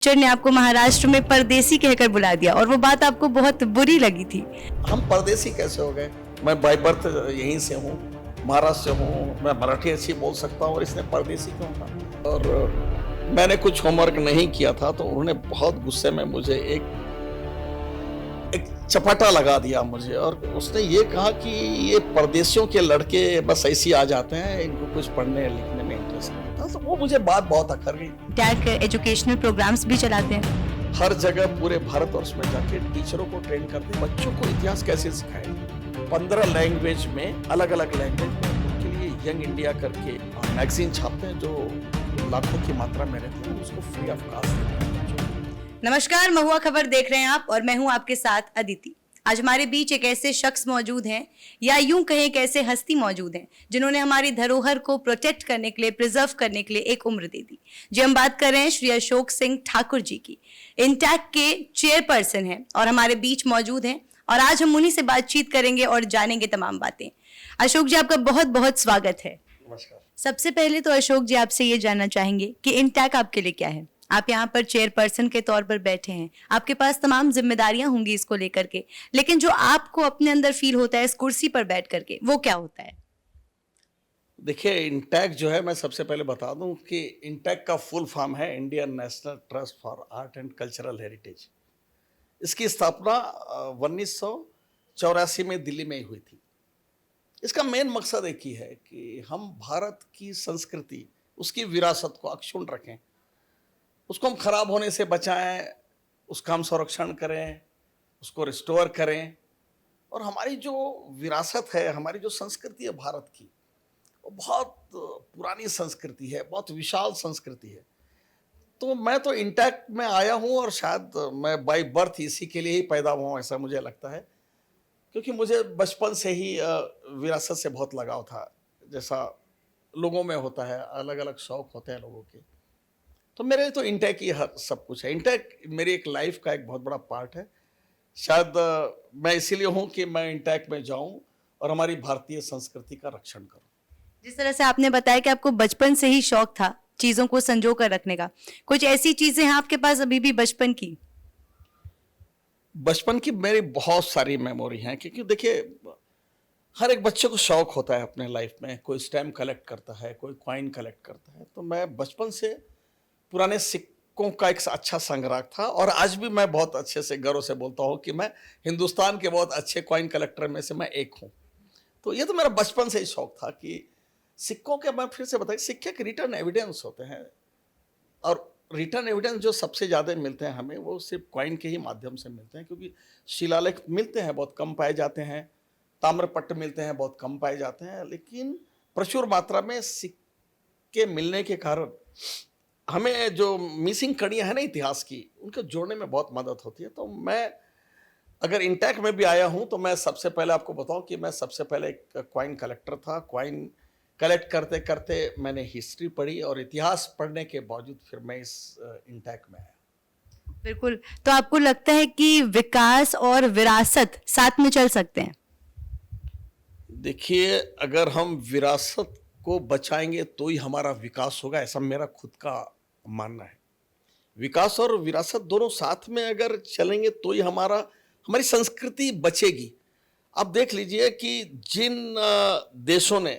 Teacher ने आपको महाराष्ट्र में परदेसी कहकर बुला दिया और वो बात आपको बहुत बुरी लगी थी। हम परदेसी कैसे हो गए? मैं बाय बर्थ यहीं से हूँ, महाराष्ट्र से हूँ, मैं मराठी अच्छी बोल सकता हूँ और इसने परदेसी क्यों कहा? और मैंने कुछ होमवर्क नहीं किया था तो उन्होंने बहुत गुस्से में मुझे एक चपाटा लगा दिया मुझे, और उसने ये कहा कि ये परदेशियों के लड़के बस ऐसे आ जाते हैं, इनको कुछ पढ़ने लिखने में इंटरेस्ट नहीं था। तो वो मुझे बात बहुत अखर गई। टैग एजुकेशनल प्रोग्राम्स भी चलाते हैं। हर जगह पूरे भारतवर्ष में जाके टीचरों को ट्रेन करते हैं, बच्चों को इतिहास कैसे सिखाएं। 15 लैंग्वेज में, अलग अलग लैंग्वेज में उनके लिए यंग इंडिया करके मैगजीन छापते हैं जो लाखों की मात्रा में रहते हैं, उसको फ्री ऑफ कास्ट देते हैं। नमस्कार, महुआ खबर देख रहे हैं आप और मैं हूं आपके साथ अदिति। आज हमारे बीच एक ऐसे शख्स मौजूद हैं, या यूं कहें एक ऐसे हस्ती मौजूद हैं जिन्होंने हमारी धरोहर को प्रोटेक्ट करने के लिए, प्रिजर्व करने के लिए एक उम्र दे दी। जी, हम बात कर रहे हैं श्री अशोक सिंह ठाकुर जी की। इंटैक के चेयरपर्सन हैं और हमारे बीच मौजूद हैं, और आज हम उन्हीं से बातचीत करेंगे और जानेंगे तमाम बातें। अशोक जी, आपका बहुत बहुत स्वागत है। नमस्कार। सबसे पहले तो अशोक जी, आपसे ये जानना चाहेंगे कि इंटैक आपके लिए क्या है। आप यहाँ पर चेयरपर्सन के तौर पर बैठे हैं, आपके पास तमाम जिम्मेदारियां होंगी इसको लेकर के, लेकिन जो आपको अपने अंदर फील होता है इस कुर्सी पर बैठ करके, वो क्या होता है? देखिए, इंटैक जो है, मैं सबसे पहले बता दूं कि इंटैक का फुल फॉर्म है Indian national trust for art and cultural heritage. इसकी स्थापना 1984 में दिल्ली में ही हुई थी। इसका मेन मकसद एक ही है कि हम भारत की संस्कृति, उसकी विरासत को अक्षुण्ण रखें, उसको हम खराब होने से बचाएं, उसका हम संरक्षण करें, उसको रिस्टोर करें। और हमारी जो विरासत है, हमारी जो संस्कृति है भारत की, वो बहुत पुरानी संस्कृति है, बहुत विशाल संस्कृति है। तो मैं तो इंटैक में आया हूँ, और शायद मैं बाय बर्थ इसी के लिए ही पैदा हुआ हूँ, ऐसा मुझे लगता है, क्योंकि मुझे बचपन से ही विरासत से बहुत लगाव था। जैसा लोगों में होता है, अलग अलग शौक होते हैं लोगों के, तो मेरे लिए तो इंटैक ही हर सब कुछ है। इंटैक मेरी एक लाइफ का एक बहुत बड़ा पार्ट है। शायद मैं इसीलिए हूँ कि मैं इंटैक में जाऊँ और हमारी भारतीय संस्कृति का रक्षण करूँ। जिस तरह से आपने बताया कि आपको बचपन से ही शौक था चीजों को संजो कर रखने का, कुछ ऐसी चीजें हैं आपके पास अभी भी बचपन की? बचपन की मेरी बहुत सारी मेमोरी हैं, क्योंकि देखिए, हर एक बच्चे को शौक होता है अपने लाइफ में। कोई स्टैम्प कलेक्ट करता है, कोई कॉइन कलेक्ट करता है। तो मैं बचपन से पुराने सिक्कों का एक अच्छा संग्राहक था, और आज भी मैं बहुत अच्छे से गर्व से बोलता हूँ कि मैं हिंदुस्तान के बहुत अच्छे कॉइन कलेक्टर में से मैं एक हूँ। तो ये तो मेरा बचपन से ही शौक था कि सिक्कों के, मैं फिर से बताइए, सिक्के के रिटर्न एविडेंस होते हैं, और रिटर्न एविडेंस जो सबसे ज़्यादा मिलते हैं हमें, वो सिर्फ कॉइन के ही माध्यम से मिलते हैं, क्योंकि शिलालेख मिलते हैं, बहुत कम पाए जाते हैं। ताम्रपट्ट मिलते हैं, बहुत कम पाए जाते हैं। लेकिन प्रचुर मात्रा में सिक्के मिलने के कारण हमें जो मिसिंग कड़ियाँ हैं ना इतिहास की, उनको जोड़ने में बहुत मदद होती है। तो मैं अगर इंटैक में भी आया हूँ, तो मैं सबसे पहले आपको बताऊं कि मैं सबसे पहले एक कॉइन कलेक्टर था। कॉइन कलेक्ट करते करते मैंने हिस्ट्री पढ़ी, और इतिहास पढ़ने के बावजूद फिर मैं इस इंटैक में आया। बिल्कुल। तो आपको लगता है कि विकास और विरासत साथ में चल सकते हैं? देखिए, अगर हम विरासत को बचाएंगे तो ही हमारा विकास होगा, ऐसा मेरा खुद का मानना है। विकास और विरासत दोनों साथ में अगर चलेंगे तो ही हमारी संस्कृति बचेगी। आप देख लीजिए कि जिन देशों ने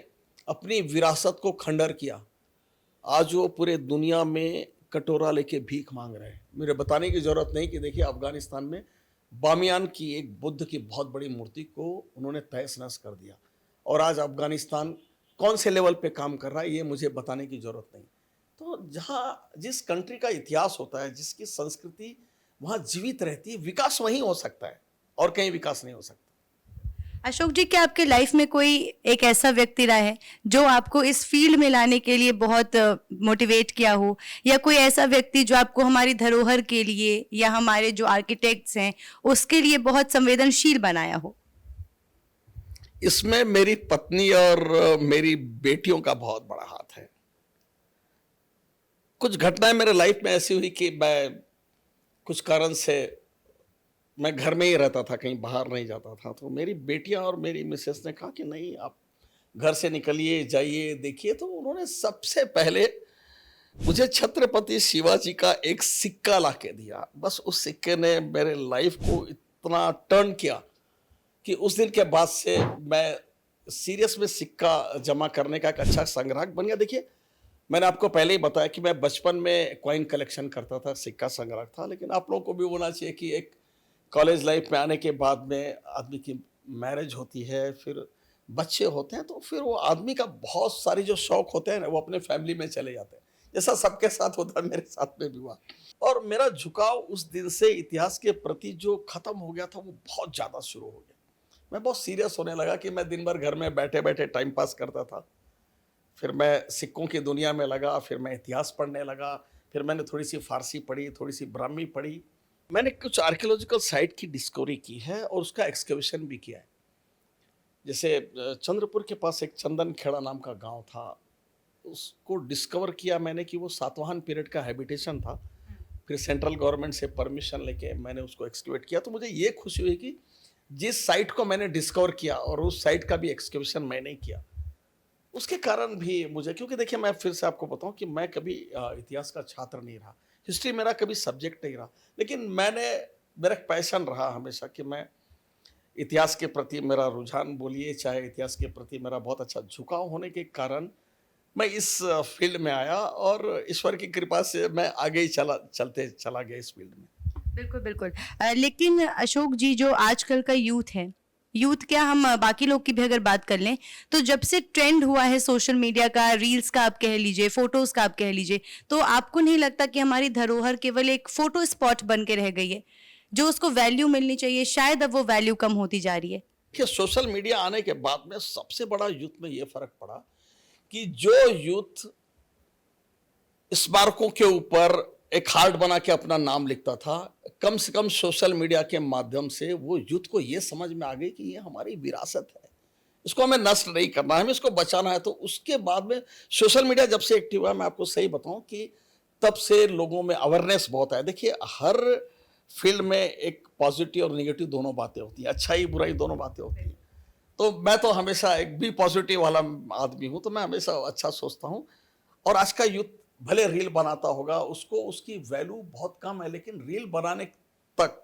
अपनी विरासत को खंडर किया, आज वो पूरे दुनिया में कटोरा लेके भीख मांग रहे हैं। मुझे बताने की जरूरत नहीं कि देखिए, अफगानिस्तान में बामियान की एक बुद्ध की बहुत बड़ी मूर्ति को उन्होंने तहस नहस कर दिया, और आज अफगानिस्तान कौन से लेवल पे काम कर रहा है, ये मुझे बताने की जरूरत नहीं। तो जिस कंट्री का इतिहास होता है, जिसकी संस्कृति वहाँ जीवित रहती है, विकास वहीं हो सकता है, और कहीं विकास नहीं हो सकता। अशोक जी, क्या आपके लाइफ में कोई एक ऐसा व्यक्ति रहा है जो आपको इस फील्ड में लाने के लिए बहुत मोटिवेट किया हो, या कोई ऐसा व्यक्ति जो आपको हमारी धरोहर के लिए या हमारे जो आर्किटेक्ट्स हैं उसके लिए बहुत संवेदनशील बनाया हो? इसमें मेरी पत्नी और मेरी बेटियों का बहुत बड़ा हाथ है। कुछ घटनाएं मेरे लाइफ में ऐसी हुई कि मैं कुछ कारण से मैं घर में ही रहता था, कहीं बाहर नहीं जाता था। तो मेरी बेटियां और मेरी मिसेस ने कहा कि नहीं, आप घर से निकलिए, जाइए, देखिए। तो उन्होंने सबसे पहले मुझे छत्रपति शिवाजी का एक सिक्का ला के दिया, बस उस सिक्के ने मेरे लाइफ को इतना टर्न किया कि उस दिन के बाद से मैं सीरियस में सिक्का जमा करने का एक अच्छा संग्राहक बन गया। देखिए, मैंने आपको पहले ही बताया कि मैं बचपन में कॉइन कलेक्शन करता था, सिक्का संग्राहक था, लेकिन आप लोगों को भी होना चाहिए कि एक कॉलेज लाइफ में आने के बाद में आदमी की मैरिज होती है, फिर बच्चे होते हैं, तो फिर वो आदमी का बहुत सारी जो शौक होते हैं ना, वो अपने फैमिली में चले जाते हैं, जैसा सबके साथ होता है, मेरे साथ में भी हुआ। और मेरा झुकाव उस दिन से इतिहास के प्रति जो खत्म हो गया था, वो बहुत ज़्यादा शुरू हो गया। मैं बहुत सीरियस होने लगा कि मैं दिन भर घर में बैठे बैठे टाइम पास करता था, फिर मैं सिक्कों की दुनिया में लगा, फिर मैं इतिहास पढ़ने लगा, फिर मैंने थोड़ी सी फारसी पढ़ी, थोड़ी सी ब्राह्मी पढ़ी। मैंने कुछ आर्कियोलॉजिकल साइट की डिस्कवरी की है और उसका एक्सकवेशन भी किया है। जैसे चंद्रपुर के पास एक चंदन खेड़ा नाम का गांव था, उसको डिस्कवर किया मैंने कि वो सातवाहन पीरियड का हैबिटेशन था। फिर सेंट्रल गवर्नमेंट से परमिशन लेके मैंने उसको एक्सकवेट किया। तो मुझे ये खुशी हुई कि जिस साइट को मैंने डिस्कवर किया और उस साइट का भी एक्सकवेशन मैंने किया, उसके कारण भी मुझे, क्योंकि देखिए मैं फिर से आपको बताऊं कि मैं कभी इतिहास का छात्र नहीं रहा, हिस्ट्री मेरा कभी सब्जेक्ट नहीं रहा, लेकिन मेरा एक पैशन रहा हमेशा कि मैं इतिहास के प्रति मेरा रुझान बोलिए, चाहे इतिहास के प्रति मेरा बहुत अच्छा झुकाव होने के कारण मैं इस फील्ड में आया और ईश्वर की कृपा से मैं आगे ही चला गया इस फील्ड में। बिल्कुल बिल्कुल। लेकिन अशोक जी, जो आजकल का यूथ है, यूथ क्या, हम बाकी लोग की भी अगर बात कर लें, तो जब से ट्रेंड हुआ है सोशल मीडिया का, रील्स का आप कह लीजिए, फोटोज का आप कह लीजिए, तो आपको नहीं लगता कि हमारी धरोहर केवल एक फोटो स्पॉट बन के रह गई है? जो उसको वैल्यू मिलनी चाहिए, शायद अब वो वैल्यू कम होती जा रही है। कि सोशल मीडिया आने के बाद में सबसे बड़ा यूथ में ये फर्क पड़ा कि जो यूथ स्मारकों के ऊपर एक हार्ट बना के अपना नाम लिखता था, कम से कम सोशल मीडिया के माध्यम से वो यूथ को ये समझ में आ गई कि ये हमारी विरासत है, इसको हमें नष्ट नहीं करना है, हमें इसको बचाना है। तो उसके बाद में सोशल मीडिया जब से एक्टिव हुआ, मैं आपको सही बताऊं कि तब से लोगों में अवेयरनेस बहुत है। देखिए, हर फील्ड में एक पॉजिटिव और निगेटिव दोनों बातें होती हैं, अच्छाई बुराई दोनों बातें होती हैं। तो मैं तो हमेशा एक भी पॉजिटिव वाला आदमी हूं, तो मैं हमेशा अच्छा सोचता हूं। और आज का यूथ भले रील बनाता होगा, उसको उसकी वैल्यू बहुत कम है, लेकिन रील बनाने तक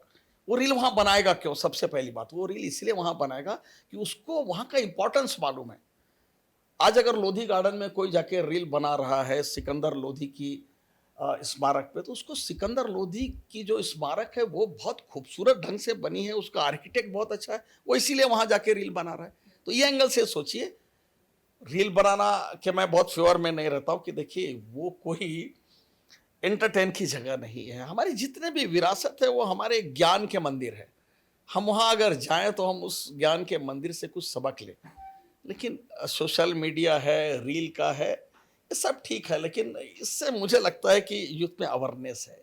वो रील वहां बनाएगा क्यों? सबसे पहली बात, वो रील इसलिए वहां बनाएगा कि उसको वहां का इंपॉर्टेंस मालूम है। आज अगर लोधी गार्डन में कोई जाके रील बना रहा है सिकंदर लोधी की स्मारक पे, तो उसको सिकंदर लोधी की जो स्मारक है वो बहुत खूबसूरत ढंग से बनी है, उसका आर्किटेक्ट बहुत अच्छा है, वो इसीलिए वहां जाके रील बना रहा है। तो ये एंगल से सोचिए, रील बनाना के मैं बहुत फेवर में नहीं रहता हूँ कि देखिए वो कोई एंटरटेन की जगह नहीं है। हमारी जितने भी विरासत है वो हमारे ज्ञान के मंदिर है, हम वहाँ अगर जाएं तो हम उस ज्ञान के मंदिर से कुछ सबक लें। लेकिन सोशल मीडिया है, रील का है, ये सब ठीक है, लेकिन इससे मुझे लगता है कि यूथ में अवेयरनेस है।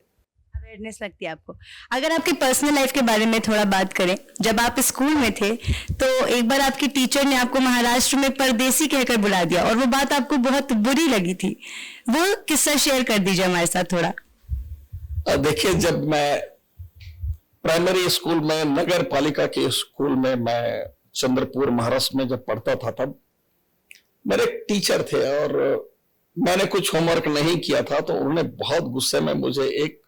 अवेयरनेस लगती है आपको। अगर आपकी पर्सनल लाइफ के बारे में थोड़ा बात करें, जब आप स्कूल में थे तो एक बार आपकी टीचर ने आपको महाराष्ट्र में परदेसी कहकर बुला दिया और वो बात आपको बहुत बुरी लगी थी। वो किस्सा शेयर कर दीजिए हमारे साथ थोड़ा। देखिए, जब मैं प्राइमरी स्कूल में, नगर पालिका के स्कूल में, मैं चंद्रपुर महाराष्ट्र में जब पढ़ता था, तब मेरे टीचर थे और मैंने कुछ होमवर्क नहीं किया था, तो उन्होंने बहुत गुस्से में मुझे एक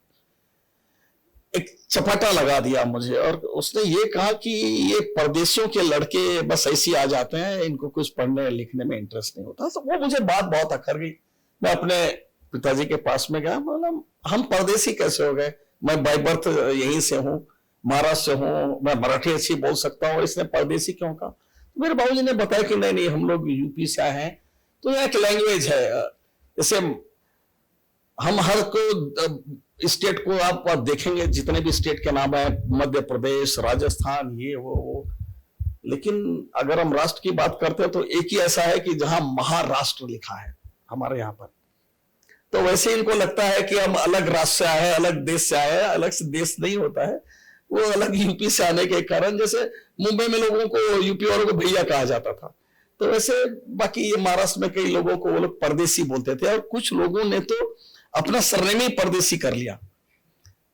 चपाटा लगा दिया मुझे, और उसने ये कहा कि ये परदेशियों के लड़के बस ऐसे आ जाते हैं, इनको कुछ पढ़ने लिखने में इंटरेस्ट नहीं होता। तो वो मुझे बात बहुत अखर गई। मैं अपने पिताजी के पास में गया, मतलब हम परदेसी कैसे हो गए? मैं बाय बर्थ यहीं से हूँ, महाराष्ट्र से हूँ, मैं मराठी अच्छी बोल सकता हूँ, इसने परदेसी क्यों कहा? तो मेरे बाबूजी ने बताया कि नहीं नहीं, हम लोग यूपी से आए हैं, तो यह एक लैंग्वेज है। जैसे हम हर को स्टेट को आप देखेंगे, जितने भी स्टेट के नाम है, मध्य प्रदेश, राजस्थान, ये वो, लेकिन अगर हम राष्ट्र की बात करते हैं तो एक ही ऐसा है कि जहां महाराष्ट्र लिखा है हमारे यहाँ पर। तो वैसे इनको लगता है कि हम अलग राष्ट्र से आए हैं, अलग देश से आए हैं। अलग से देश नहीं होता है, वो अलग यूपी से आने के कारण, जैसे मुंबई में लोगों को, यूपी वालों को भैया कहा जाता था, तो वैसे बाकी ये महाराष्ट्र में कई लोगों को वो लोग परदेसी बोलते थे, और कुछ लोगों ने तो अपना सरनेम ही परदेसी कर लिया।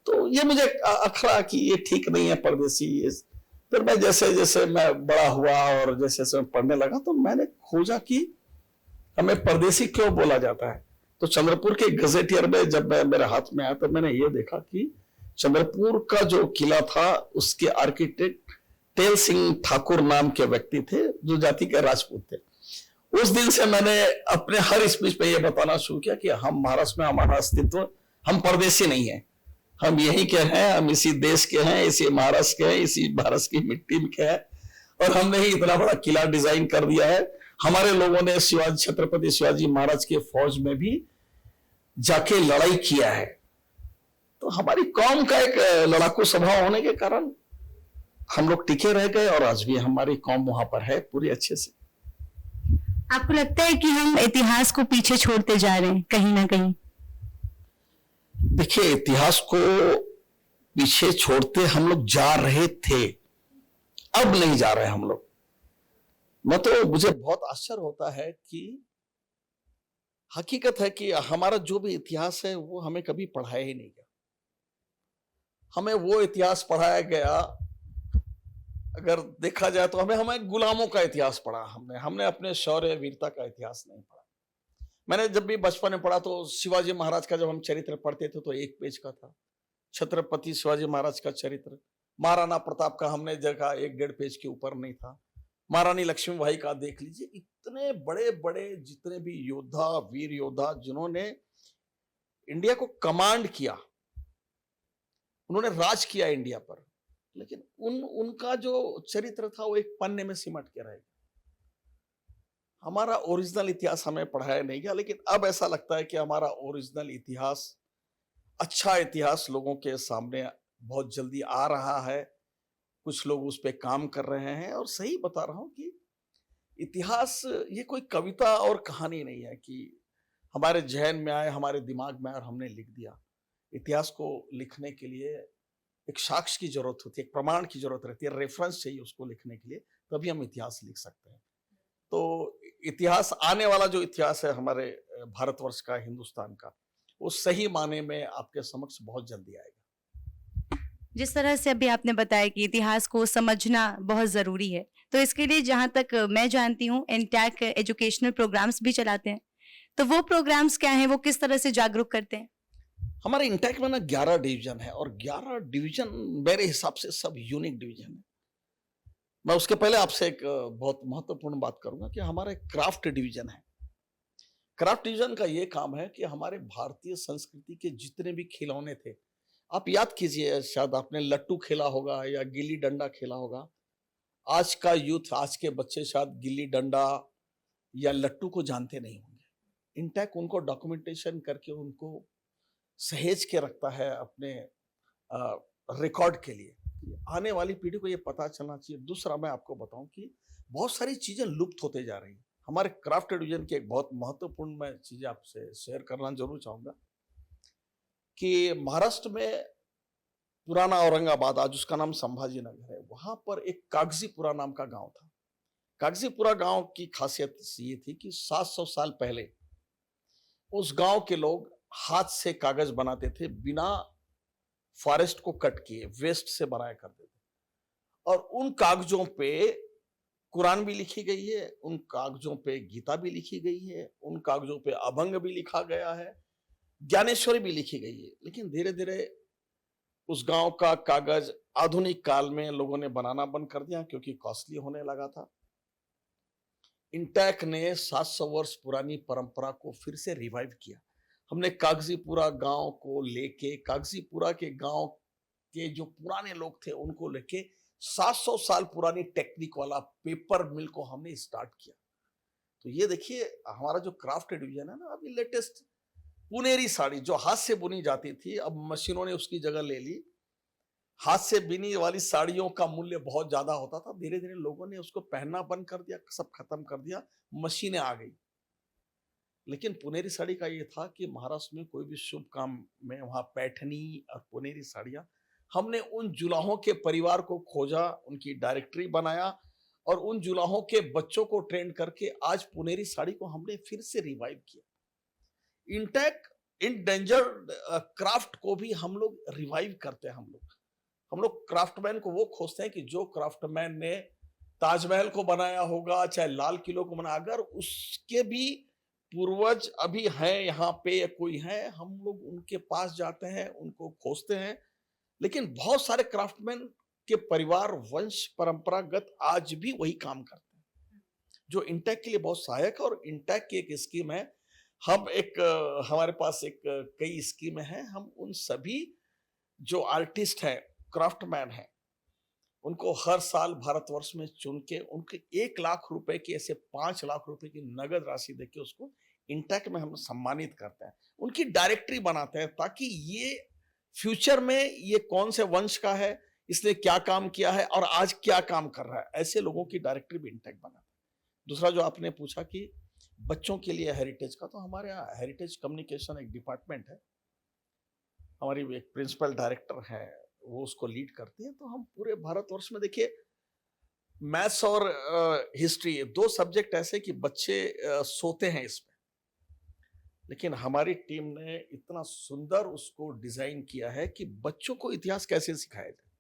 तो ये मुझे अखरा कि ये ठीक नहीं है परदेसी। फिर मैं जैसे जैसे मैं बड़ा हुआ और जैसे जैसे मैं पढ़ने लगा, तो मैंने खोजा कि हमें परदेसी क्यों बोला जाता है। तो चंद्रपुर के गजेटियर में जब मैं मेरे हाथ में आया तो मैंने ये देखा कि चंद्रपुर का जो किला था उसके आर्किटेक्ट तेल सिंह ठाकुर नाम के व्यक्ति थे, जो जाति के राजपूत थे। उस दिन से मैंने अपने हर स्पीच पे ये बताना शुरू किया कि हम महाराष्ट्र में हमारा अस्तित्व, हम परदेसी नहीं है, हम यहीं के हैं, हम इसी देश के हैं, इसी महाराष्ट्र के हैं, इसी भारत की मिट्टी के हैं, और हमने ही इतना बड़ा किला डिजाइन कर दिया है। हमारे लोगों ने शिवाजी, छत्रपति शिवाजी महाराज के फौज में भी जाके लड़ाई किया है। तो हमारी कौम का एक लड़ाकू स्वभाव होने के कारण हम लोग टिके रह गए, और आज भी हमारी कौम वहां पर है पूरी अच्छे से। आपको लगता है कि हम इतिहास को पीछे छोड़ते जा रहे हैं कहीं ना कहीं? देखिए, इतिहास को पीछे छोड़ते हम लोग जा रहे थे, अब नहीं जा रहे हम लोग। मुझे बहुत आश्चर्य होता है कि हकीकत है कि हमारा जो भी इतिहास है वो हमें कभी पढ़ाया ही नहीं गया। हमें वो इतिहास पढ़ाया गया, अगर देखा जाए तो हमें गुलामों का इतिहास पढ़ा, हमने अपने शौर्य वीरता का इतिहास नहीं पढ़ा। मैंने जब भी बचपन में पढ़ा तो शिवाजी महाराज का जब हम चरित्र पढ़ते थे तो 1 पेज का था, छत्रपति शिवाजी महाराज का चरित्र। महाराणा प्रताप का हमने देखा 1-1.5 पेज के ऊपर नहीं था। महारानी लक्ष्मीबाई का देख लीजिए, इतने बड़े बड़े जितने भी योद्धा, वीर योद्धा जिन्होंने इंडिया को कमांड किया, उन्होंने राज किया इंडिया पर, लेकिन उनका जो चरित्र था वो एक पन्ने में सिमट के रह गया। हमारा ओरिजिनल इतिहास हमें पढ़ाया नहीं गया, लेकिन अब ऐसा लगता है कि हमारा ओरिजिनल इतिहास, अच्छा इतिहास लोगों के सामने बहुत जल्दी आ रहा है। कुछ लोग उस पर काम कर रहे हैं, और सही बता रहा हूं कि इतिहास ये कोई कविता और कहानी नहीं है कि हमारे जहन में आए, हमारे दिमाग में आए और हमने लिख दिया। इतिहास को लिखने के लिए एक साक्ष्य की जरूरत होती है, एक प्रमाण की जरूरत रहती है, रेफरेंस चाहिए उसको लिखने के लिए, तभी हम इतिहास लिख सकते हैं। तो इतिहास, आने वाला जो इतिहास है हमारे भारतवर्ष का, हिंदुस्तान का, वो सही माने में आपके समक्ष बहुत जल्दी आएगा। जिस तरह से अभी आपने बताया कि इतिहास को समझना बहुत ज़रूरी है, तो इसके लिए जहाँ तक मैं जानती हूँ इंटैक एजुकेशनल प्रोग्राम्स भी चलाते हैं, तो वो प्रोग्राम्स क्या हैं, वो किस तरह से जागरूक करते हैं? हमारे इंटैक में ना 11 डिवीजन है, और 11 डिवीजन मेरे हिसाब से सब यूनिक डिवीजन है। मैं उसके पहले आपसे एक बहुत महत्वपूर्ण बात करूंगा कि हमारा एक क्राफ्ट डिवीजन है। क्राफ्ट डिवीजन का ये काम है कि हमारे भारतीय संस्कृति के जितने भी खिलौने थे, आप याद कीजिए, शायद आपने लट्टू खेला होगा या गिल्ली डंडा खेला होगा। आज का यूथ, आज के बच्चे शायद गिल्ली डंडा या लट्टू को जानते नहीं होंगे। इंटैक उनको डॉक्यूमेंटेशन करके उनको सहेज के रखता है अपने रिकॉर्ड के लिए। आने वाली पीढ़ी को ये पता चलना चाहिए। दूसरा, मैं आपको बताऊं कि बहुत सारी चीजें लुप्त होते जा रही हैं। हमारे क्राफ्ट डिवीजन की एक बहुत महत्वपूर्ण मैं चीजें आपसे शेयर करना जरूर चाहूंगा कि महाराष्ट्र में पुराना औरंगाबाद, आज उसका नाम संभाजी नगर है, वहां पर एक कागजीपुरा नाम का गांव था। कागजीपुरा गांव की खासियत ये थी कि 700 साल पहले उस गांव के लोग हाथ से कागज बनाते थे, बिना फॉरेस्ट को कट किए, वेस्ट से बनाया करते थे। और उन कागजों पे कुरान भी लिखी गई है, उन कागजों पे गीता भी लिखी गई है, उन कागजों पे अभंग भी लिखा गया है, ज्ञानेश्वरी भी लिखी गई है। लेकिन धीरे धीरे उस गांव का कागज आधुनिक काल में लोगों ने बनाना बंद कर दिया क्योंकि कॉस्टली होने लगा था। इंटैक ने 700 वर्ष पुरानी परंपरा को फिर से रिवाइव किया। हमने कागजीपुरा गांव को लेके, कागजीपुरा के गांव के जो पुराने लोग थे उनको लेके 700 साल पुरानी टेक्निक वाला पेपर मिल को हमने स्टार्ट किया। तो ये देखिए, हमारा जो क्राफ्ट डिवीजन है ना, अभी लेटेस्ट पुनेरी साड़ी जो हाथ से बुनी जाती थी, अब मशीनों ने उसकी जगह ले ली। हाथ से बुनी वाली साड़ियों का मूल्य बहुत ज्यादा होता था, धीरे धीरे लोगों ने उसको पहनना बंद कर दिया, सब खत्म कर दिया, मशीनें आ गई। लेकिन पुनेरी साड़ी का ये था कि महाराष्ट्र में कोई भी शुभ काम में वहां पैठनी और पुनेरी साड़ियां, हमने उन जुलाहों के परिवार को खोजा, उनकी डायरेक्टरी बनाया और उन जुलाहों के बच्चों को ट्रेन करके आज पुनेरी साड़ी को हमने फिर से रिवाइव किया। इंटैक इंडेंजर्ड क्राफ्ट को भी हम लोग रिवाइव करते हैं। हम लोग क्राफ्टमैन को वो खोजते हैं कि जो क्राफ्टमैन ने ताजमहल को बनाया होगा, चाहे लाल किलो को बनाया, अगर उसके भी पूर्वज अभी हैं यहाँ पे या कोई है, हम लोग उनके पास जाते हैं, उनको खोजते हैं। लेकिन बहुत सारे क्राफ्टमैन के परिवार वंश परंपरागत आज भी वही काम करते हैं, जो इंटेक के लिए बहुत सहायक है। और इंटेक की एक स्कीम है, हम एक हमारे पास एक कई स्कीमें हैं, हम उन सभी जो आर्टिस्ट हैं, क्राफ्टमैन हैं, उनको हर साल भारतवर्ष में चुन के उनके 1 लाख रुपए की, ऐसे 5 लाख रुपए की नगद राशि देके उसको इंटेक में हम सम्मानित करते हैं, उनकी डायरेक्टरी बनाते हैं, ताकि ये फ्यूचर में ये कौन से वंश का है, इसने क्या काम किया है और आज क्या काम कर रहा है, ऐसे लोगों की डायरेक्टरी भी इंटेक बनाता है। दूसरा जो आपने पूछा कि बच्चों के लिए हेरिटेज का, तो हमारे यहाँ हेरिटेज कम्युनिकेशन एक डिपार्टमेंट है, हमारी एक प्रिंसिपल डायरेक्टर है, वो उसको लीड करती है। तो हम पूरे भारतवर्ष में, देखिए, मैथ्स और हिस्ट्री, 2 सब्जेक्ट ऐसे कि बच्चे सोते हैं इसमें, लेकिन हमारी टीम ने इतना सुंदर उसको डिजाइन किया है कि बच्चों को इतिहास कैसे सिखाया जाए।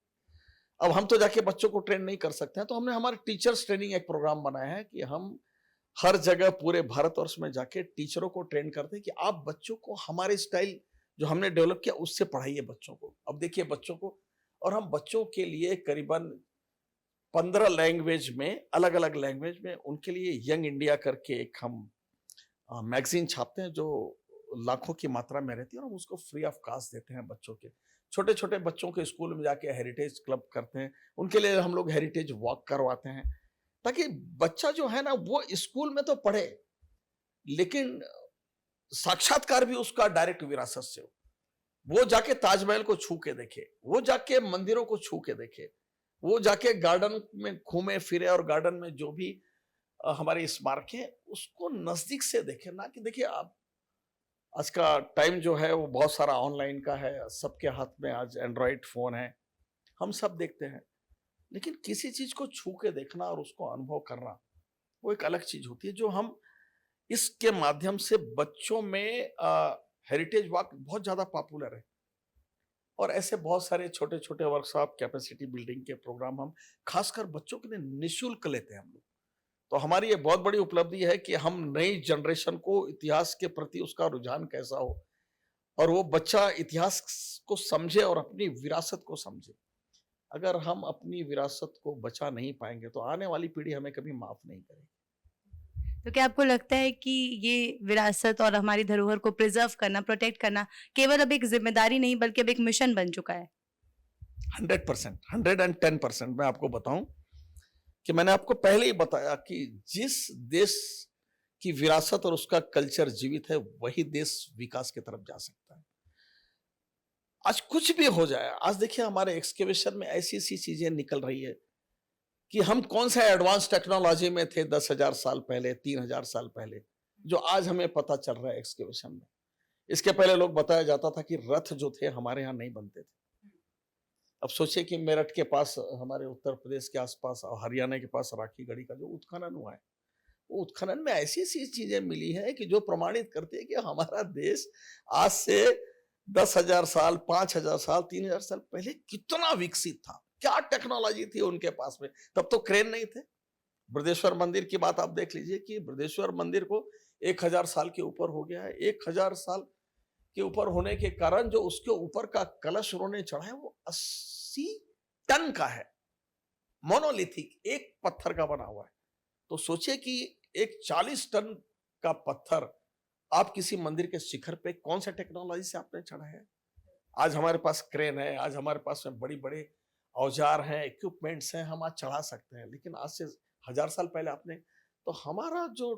अब हम तो जाके बच्चों को ट्रेन नहीं कर सकते हैं, तो हमने हमारे टीचर्स ट्रेनिंग एक प्रोग्राम बनाया है कि हम हर जगह पूरे भारतवर्ष में जाके टीचरों को ट्रेन करते हैं कि आप बच्चों को हमारे स्टाइल जो हमने डेवलप किया उससे पढ़ाइए बच्चों को। अब देखिए बच्चों को, और हम बच्चों के लिए करीबन 15 लैंग्वेज में, अलग अलग लैंग्वेज में उनके लिए यंग इंडिया करके एक हम मैगजीन छापते हैं, जो लाखों की मात्रा में रहती है, और हम उसको फ्री ऑफ कॉस्ट देते हैं बच्चों के। छोटे छोटे बच्चों के स्कूल में जाके हेरिटेज क्लब करते हैं, उनके लिए हम लोग हेरिटेज वॉक करवाते हैं, ताकि बच्चा जो है ना वो स्कूल में तो पढ़े, लेकिन साक्षात्कार भी उसका डायरेक्ट विरासत से हो। वो जाके ताजमहल को छू के देखे, वो जाके मंदिरों को छू के देखे, वो जाके गार्डन में घूमे फिरे, और गार्डन में जो भी हमारे स्मारक है उसको नजदीक से देखे। ना कि देखिए, आप आज का टाइम जो है वो बहुत सारा ऑनलाइन का है, सबके हाथ में आज एंड्रॉइड फोन है, हम सब देखते हैं, लेकिन किसी चीज को छू के देखना और उसको अनुभव करना वो एक अलग चीज होती है, जो हम इसके माध्यम से बच्चों में हेरिटेज वॉक बहुत ज्यादा पॉपुलर है। और ऐसे बहुत सारे छोटे छोटे वर्कशॉप, कैपेसिटी बिल्डिंग के प्रोग्राम हम खासकर बच्चों के लिए निःशुल्क लेते हैं हम लोग। तो हमारी ये बहुत बड़ी उपलब्धि है कि हम नई जनरेशन को इतिहास के प्रति उसका रुझान कैसा हो, और वो बच्चा इतिहास को समझे और अपनी विरासत को समझे। अगर हम अपनी विरासत को बचा नहीं पाएंगे तो आने वाली पीढ़ी हमें कभी माफ नहीं करेगी। तो क्या आपको लगता है कि ये विरासत और हमारी धरोहर को प्रिजर्व करना, प्रोटेक्ट करना केवल अब एक जिम्मेदारी नहीं बल्कि अब एक मिशन बन चुका है? 100%, 110% मैं आपको बताऊं कि मैंने आपको पहले ही बताया कि जिस देश की विरासत और उसका कल्चर जीवित है, वही देश विकास की तरफ जा सकता है। आज कुछ भी हो जाए, आज देखिए हमारे एक्सकेवेशन में ऐसी ऐसी चीजें निकल रही है कि हम कौन सा एडवांस टेक्नोलॉजी में थे 10,000 साल पहले, 3,000 साल पहले, जो आज हमें पता चल रहा है एक्सकेवेशन में। इसके पहले लोग बताया जाता था कि रथ जो थे हमारे यहाँ नहीं बनते थे। अब सोचिए कि मेरठ के पास, हमारे उत्तर प्रदेश के आसपास और हरियाणा के पास राखी गढ़ी का जो उत्खनन हुआ है, वो उत्खनन में ऐसी ऐसी चीजें मिली है कि जो प्रमाणित करती है कि हमारा देश आज से 10,000 साल, 5,000 साल, 3,000 साल पहले कितना विकसित था, क्या टेक्नोलॉजी थी उनके पास में। तब तो क्रेन नहीं थे। बृहदेश्वर मंदिर की बात आप देख लीजिए कि बृहदेश्वर मंदिर को 1,000 साल के ऊपर हो गया है। 1,000 साल के ऊपर होने के कारण जो उसके ऊपर का कलश उन्होंने चढ़ाया वो 80 टन का है, मोनोलिथिक, एक पत्थर का बना हुआ है। तो सोचिए कि एक 40 टन का पत्थर आप किसी मंदिर के शिखर पे कौन सा टेक्नोलॉजी से आपने चढ़ाया है। आज हमारे पास क्रेन है, आज हमारे पास में बड़ी बड़े औजार हैं, इक्विपमेंट्स हैं, हम आज चढ़ा सकते हैं, लेकिन आज से 1,000 साल पहले आपने, तो हमारा जो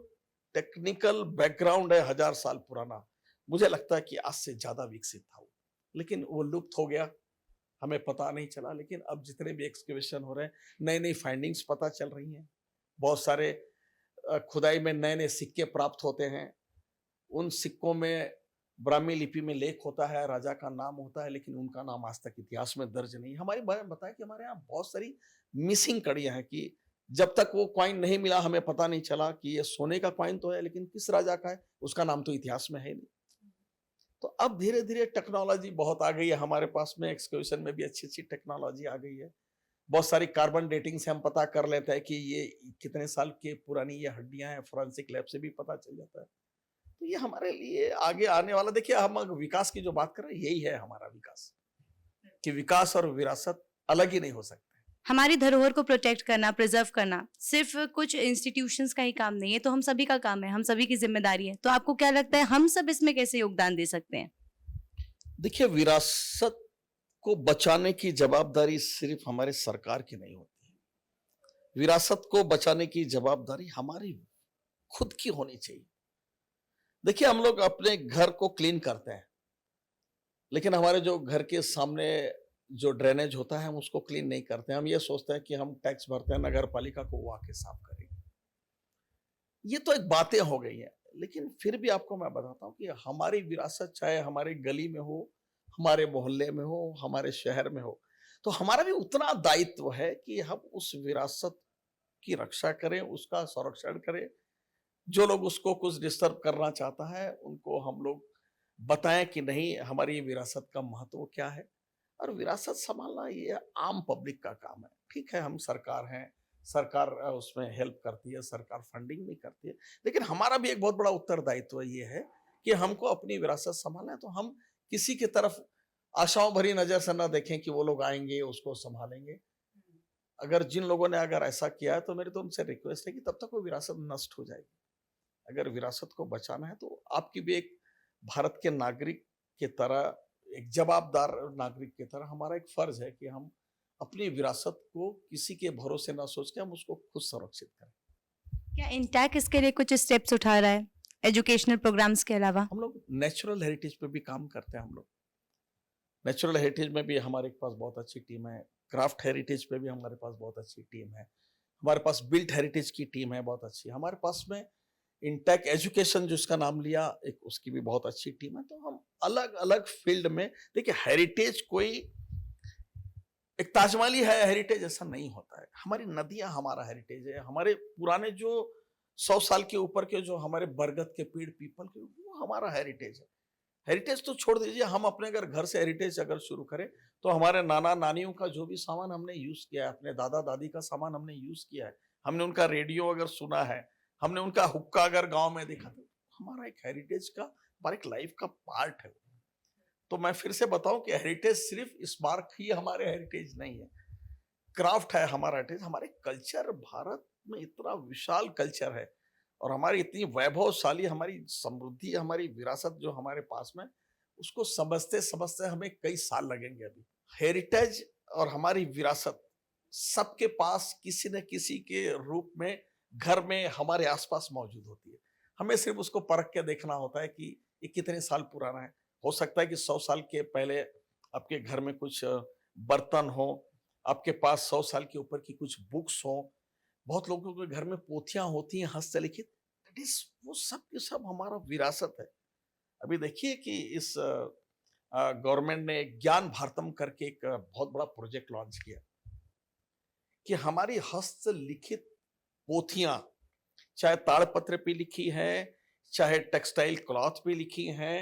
टेक्निकल बैकग्राउंड है 1,000 साल पुराना, मुझे लगता है कि आज से ज्यादा विकसित था वो, लेकिन वो लुप्त हो गया, हमें पता नहीं चला। लेकिन अब जितने भी एक्सकेवेशन हो रहे हैं, नई नई फाइंडिंग्स पता चल रही हैं, बहुत सारे खुदाई में नए नए सिक्के प्राप्त होते हैं। उन सिक्कों में ब्राह्मी लिपि में लेख होता है, राजा का नाम होता है, लेकिन उनका नाम आज तक इतिहास में दर्ज नहीं। हमारी बताया कि हमारे यहाँ बहुत सारी मिसिंग कड़ियां हैं कि जब तक वो कॉइन नहीं मिला हमें पता नहीं चला कि ये सोने का कॉइन तो है, लेकिन किस राजा का है उसका नाम तो इतिहास में है नहीं। तो अब धीरे धीरे टेक्नोलॉजी बहुत आ गई है हमारे पास में, एक्सकेवेशन में भी अच्छी अच्छी टेक्नोलॉजी आ गई है। बहुत सारी कार्बन डेटिंग से हम पता कर लेते हैं कि ये कितने साल की पुरानी ये हड्डियां हैं, फोरेंसिक लैब से भी पता चल जाता है। तो ये हमारे लिए आगे आने वाला, देखिए हम अगर विकास की जो बात कर रहे हैं, यही है हमारा विकास, कि विकास और विरासत अलग ही नहीं हो सकते। हमारी धरोहर को प्रोटेक्ट करना, प्रिजर्व करना सिर्फ कुछ इंस्टीट्यूशंस का ही काम नहीं है, तो हम सभी का काम है, हम सभी की जिम्मेदारी है। तो आपको क्या लगता है हम सब इसमें कैसे योगदान दे सकते हैं? देखिए, विरासत को बचाने की जवाबदारी सिर्फ हमारे सरकार की नहीं होती है। विरासत को बचाने की जवाबदारी हमारी खुद की होनी चाहिए। देखिए, हम लोग अपने घर को क्लीन करते हैं, लेकिन हमारे जो घर के सामने जो ड्रेनेज होता है हम उसको क्लीन नहीं करते हैं। हम ये सोचते हैं कि हम टैक्स भरते हैं, नगर पालिका को वो आके साफ करेगी। ये तो एक बातें हो गई हैं, लेकिन फिर भी आपको मैं बताता हूं कि हमारी विरासत चाहे हमारे गली में हो, हमारे मोहल्ले में हो, हमारे शहर में हो, तो हमारा भी उतना दायित्व है कि हम उस विरासत की रक्षा करें, उसका संरक्षण करें। जो लोग उसको कुछ डिस्टर्ब करना चाहता है उनको हम लोग बताएं कि नहीं, हमारी विरासत का महत्व क्या है। और विरासत संभालना ये आम पब्लिक का काम है। ठीक है, हम सरकार हैं, सरकार उसमें हेल्प करती है, सरकार फंडिंग भी करती है, लेकिन हमारा भी एक बहुत बड़ा उत्तरदायित्व ये है कि हमको अपनी विरासत संभालना है। तो हम किसी की तरफ आशाओं भरी नजर से ना देखें कि वो लोग आएंगे उसको संभालेंगे। अगर जिन लोगों ने अगर ऐसा किया है तो मेरी तो उनसे रिक्वेस्ट है कि तब तक वो विरासत नष्ट हो जाएगी। अगर विरासत को बचाना है तो आपकी भी एक भारत के नागरिक की तरह, एक जवाबदार नागरिक की तरह हमारा एक फर्ज है कि हम अपनी विरासत को किसी के भरोसे ना सोच के हम उसको खुद संरक्षित करें। क्या इंटैक इसके लिए कुछ स्टेप्स उठा रहा है एजुकेशनल प्रोग्राम्स के अलावा? हम लोग नेचुरल हेरिटेज पे भी काम करते हैं। हम लोग नेचुरल हेरिटेज में भी हमारे पास बहुत अच्छी टीम है, क्राफ्ट हेरिटेज पे भी हमारे पास बहुत अच्छी टीम है, हमारे पास बिल्ट हेरिटेज की टीम है बहुत अच्छी, हमारे पास में इंटेक एजुकेशन जिसका नाम लिया, एक उसकी भी बहुत अच्छी टीम है। तो हम अलग अलग फील्ड में, देखिए हेरिटेज कोई एक ताजमहल ही है हेरिटेज ऐसा नहीं होता है। हमारी नदियां हमारा हेरिटेज है, हमारे पुराने जो 100 साल के ऊपर के जो हमारे बरगद के पेड़, पीपल के, वो हमारा हेरिटेज है। हेरिटेज तो छोड़ दीजिए, हम अपने अगर घर से हेरिटेज अगर शुरू करें तो हमारे नाना नानियों का जो भी सामान हमने यूज किया है, अपने दादा दादी का सामान हमने यूज किया है, हमने उनका रेडियो अगर सुना है, हमने उनका हुक्का अगर गांव में देखा, तो हमारा एक हेरिटेज का, हमारे एक लाइफ का पार्ट है। तो मैं फिर से बताऊं कि हेरिटेज सिर्फ स्मारक ही हमारे हेरिटेज नहीं है, क्राफ्ट है हमारा हेरिटेज। हमारे कल्चर, भारत में इतना विशाल कल्चर है और हमारी इतनी वैभवशाली हमारी समृद्धि, हमारी विरासत जो हमारे पास में, उसको समझते समझते हमें कई साल लगेंगे अभी। हेरिटेज और हमारी विरासत सबके पास किसी न किसी के रूप में घर में हमारे आसपास मौजूद होती है। हमें सिर्फ उसको परख के देखना होता है कि ये कितने साल पुराना है। हो सकता है कि 100 साल के पहले आपके घर में कुछ बर्तन हो, आपके पास 100 साल के ऊपर की कुछ बुक्स हो, बहुत लोगों के घर में पोथियां होती हैं हस्तलिखित। दैट इज, वो सब के सब हमारा विरासत है। अभी देखिए कि इस गवर्नमेंट ने ज्ञान भारतम करके एक बहुत बड़ा प्रोजेक्ट लॉन्च किया कि हमारी हस्तलिखित पोथियां, चाहे ताड़पत्र पे लिखी है, चाहे टेक्सटाइल क्लॉथ पे लिखी है,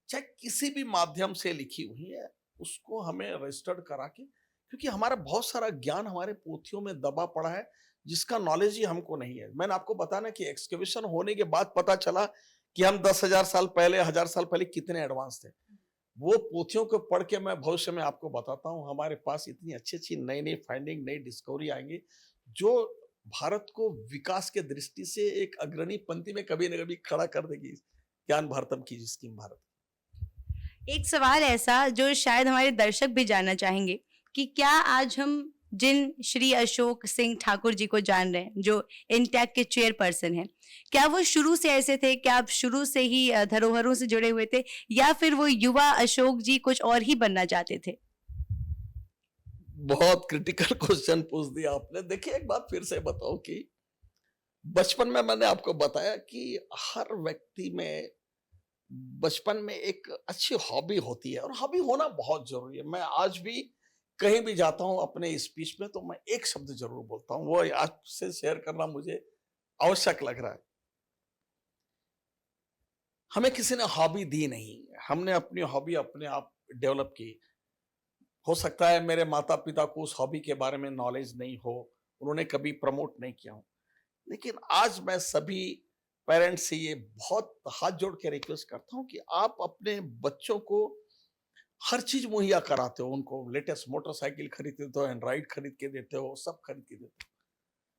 चाहे किसी भी माध्यम से लिखी हुई है, उसको हमें रजिस्टर्ड करा के, क्योंकि हमारा बहुत सारा ज्ञान हमारे पोथियों में दबा पड़ा है जिसका नॉलेज ही हमको नहीं है। मैंने आपको बताना कि एक्सकवेशन होने के बाद पता चला कि हम 10,000 साल पहले, 1,000 साल पहले कितने एडवांस थे। वो पोथियों को पढ़ के मैं भविष्य में आपको बताता हूँ, हमारे पास इतनी अच्छी अच्छी नई नई फाइंडिंग, नई डिस्कवरी आएंगी जो भारत को विकास के दृष्टि से एक अग्रणी पंक्ति में कभी न कभी खड़ा कर देगी। ज्ञान भारतम की स्कीम भारत। एक सवाल ऐसा जो शायद हमारे दर्शक भी जानना चाहेंगे कि क्या आज हम जिन श्री अशोक सिंह ठाकुर जी को जान रहे हैं, जो इंटैक के चेयरपर्सन हैं, क्या वो शुरू से ऐसे थे? क्या आप शुरू से ही धरोहरों से जुड़े हुए थे, या फिर वो युवा अशोक जी कुछ और ही बनना चाहते थे? बहुत क्रिटिकल क्वेश्चन पूछ दिया आपने। देखिए, एक बात फिर से बताओ कि बचपन में मैंने आपको बताया कि हर व्यक्ति में बचपन में एक अच्छी हॉबी होती है और हॉबी होना बहुत जरूरी है। मैं आज भी कहीं भी जाता हूं अपने स्पीच में तो मैं एक शब्द जरूर बोलता हूं, वो आज से शेयर करना मुझे आवश्यक लग रहा है। हमें किसी ने हॉबी दी नहीं, हमने अपनी हॉबी अपने आप डेवलप की। हो सकता है मेरे माता पिता को उस हॉबी के बारे में नॉलेज नहीं हो, उन्होंने कभी प्रमोट नहीं किया हो, लेकिन आज मैं सभी पेरेंट्स से ये बहुत हाथ जोड़ के रिक्वेस्ट करता हूँ कि आप अपने बच्चों को हर चीज मुहैया कराते हो, उनको लेटेस्ट मोटरसाइकिल खरीद देते हो, एंड्रॉइड खरीद के देते हो, सब खरीद के देते हो,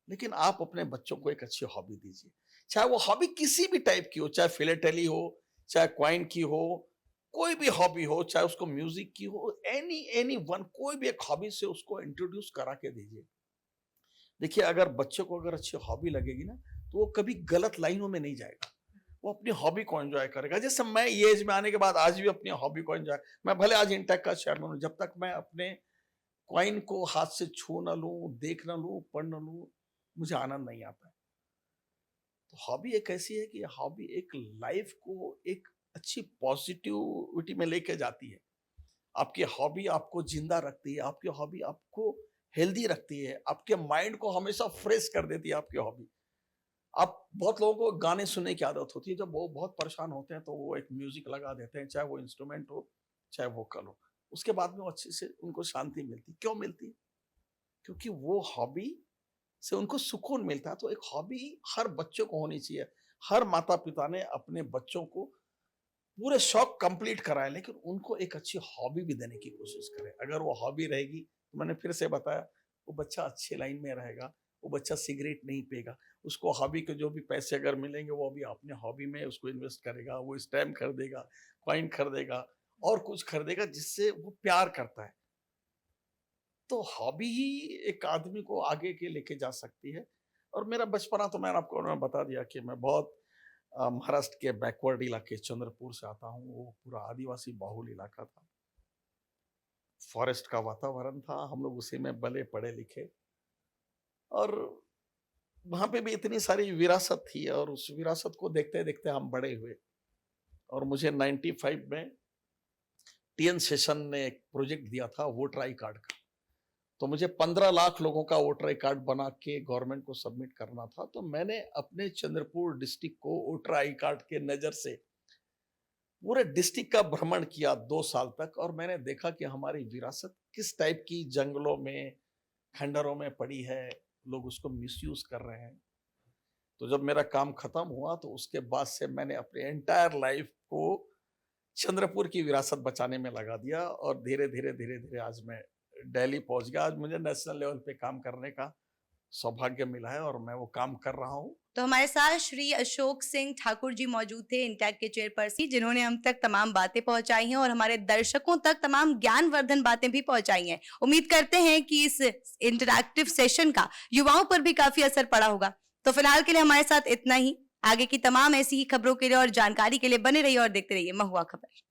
लेकिन आप अपने बच्चों को एक अच्छी हॉबी दीजिए। चाहे वो हॉबी किसी भी टाइप की हो, चाहे फिलेटेली हो, चाहे क्वाइन की हो, कोई भी हॉबी हो, चाहे उसको म्यूजिक की हो, एनी एनी वन, कोई भी एक हॉबी से उसको इंट्रोड्यूस करा के दीजिए। देखिए, अगर बच्चे को अगर अच्छी हॉबी लगेगी ना, तो वो कभी गलत लाइनों में नहीं जाएगा, वो अपनी हॉबी को एंजॉय करेगा। जैसे मैं ये एज में आने के बाद आज भी अपनी हॉबी को एंजॉय, मैं भले आज इंटेक का चेयरमैन हूँ, जब तक मैं अपने क्वाइन को हाथ से छू न लूं, देख न लूं, पढ़ न लूं, मुझे आनंद नहीं आता है। तो हॉबी एक ऐसी है कि हॉबी एक लाइफ को एक अच्छी पॉजिटिविटी में लेके जाती है। आपकी हॉबी आपको जिंदा रखती है, आपकी हॉबी आपको हेल्दी रखती है, आपके माइंड को हमेशा फ्रेश कर देती है आपकी हॉबी। आप बहुत लोगों को गाने सुनने की आदत होती है, जब वो बहुत परेशान होते हैं तो वो एक म्यूजिक लगा देते हैं, चाहे वो इंस्ट्रूमेंट हो, चाहे वोकल हो। उसके बाद में वो अच्छे से उनको शांति मिलती। क्यों मिलती? क्योंकि वो हॉबी से उनको सुकून मिलता है। तो एक हॉबी हर बच्चों को होनी चाहिए। हर माता पिता ने अपने बच्चों को पूरे शौक कंप्लीट कराए, लेकिन उनको एक अच्छी हॉबी भी देने की कोशिश करें। अगर वो हॉबी रहेगी, तो मैंने फिर से बताया, वो बच्चा अच्छी लाइन में रहेगा, वो बच्चा सिगरेट नहीं पिएगा। उसको हॉबी के जो भी पैसे अगर मिलेंगे, वो अभी अपने हॉबी में उसको इन्वेस्ट करेगा, वो स्टैम्प खरीदेगा, कॉइन खरीदेगा और कुछ खरीदेगा जिससे वो प्यार करता है। तो हॉबी ही एक आदमी को आगे के लेके जा सकती है। और मेरा बचपना तो मैंने आपको बता दिया कि मैं बहुत महाराष्ट्र के बैकवर्ड इलाके चंद्रपुर से आता हूँ। वो पूरा आदिवासी बाहुल इलाका था, फॉरेस्ट का वातावरण था, हम लोग उसी में पले पढ़े लिखे, और वहां पे भी इतनी सारी विरासत थी, और उस विरासत को देखते देखते हम बड़े हुए। और मुझे 95 में टीएन सेशन ने एक प्रोजेक्ट दिया था वोटर आई कार्ड का, तो मुझे 15 लाख लोगों का वोटर आई कार्ड बना के गवर्नमेंट को सबमिट करना था। तो मैंने अपने चंद्रपुर डिस्ट्रिक्ट को वोटर आई कार्ड के नजर से पूरे डिस्ट्रिक्ट का भ्रमण किया 2 साल तक, और मैंने देखा कि हमारी विरासत किस टाइप की जंगलों में, खंडरों में पड़ी है, लोग उसको मिसयूज कर रहे हैं। तो जब मेरा काम खत्म हुआ, तो उसके बाद से मैंने अपने एंटायर लाइफ को चंद्रपुर की विरासत बचाने में लगा दिया, और धीरे धीरे धीरे धीरे आज मैं दिल्ली पहुंच गया। आज मुझे नेशनल लेवल पे काम करने का सौभाग्य मिला है, और मैं वो काम कर रहा हूँ। तो हमारे साथ श्री अशोक सिंह ठाकुर जी मौजूद थे, इंटेक के चेयरपर्सन, जिन्होंने हम तक तमाम बातें पहुंचाई हैं और हमारे दर्शकों तक तमाम ज्ञानवर्धन बातें भी पहुंचाई हैं। उम्मीद करते हैं कि इस इंटरैक्टिव सेशन का युवाओं पर भी काफी असर पड़ा होगा। तो फिलहाल के लिए हमारे साथ इतना ही। आगे की तमाम ऐसी ही खबरों के लिए और जानकारी के लिए बने रहिए और देखते रहिए महुआ खबर।